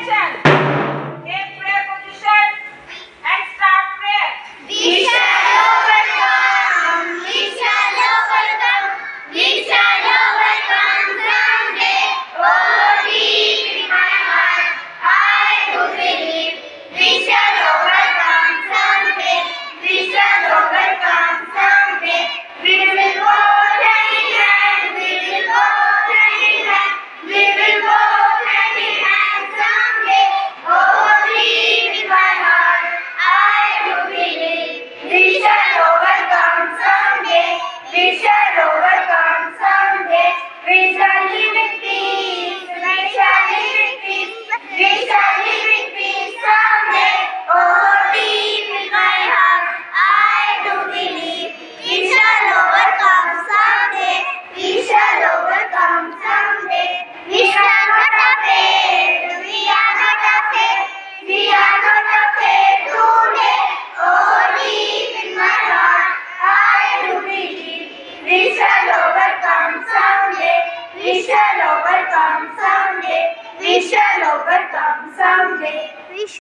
attention. Take prayer position and start prayer. We shall overcome. We shall overcome. We shall overcome someday. Oh, deep in my heart, I do believe we shall overcome someday. We shall overcome someday. We will walk hand in hand. We will walk hand in hand. We will walk hand in hand someday. Oh, deep in my heart, I do believe we shall overcome someday. We shall overcome someday. We shall live in peace. We shall live in peace. We shall live in peace someday. Oh, deep in my heart, I do believe we shall overcome someday. We shall overcome someday. We are not afraid. We are not afraid. We are not afraid today. Oh, deep in my heart, I do believe we shall overcome someday. We shall overcome someday. We shall overcome someday.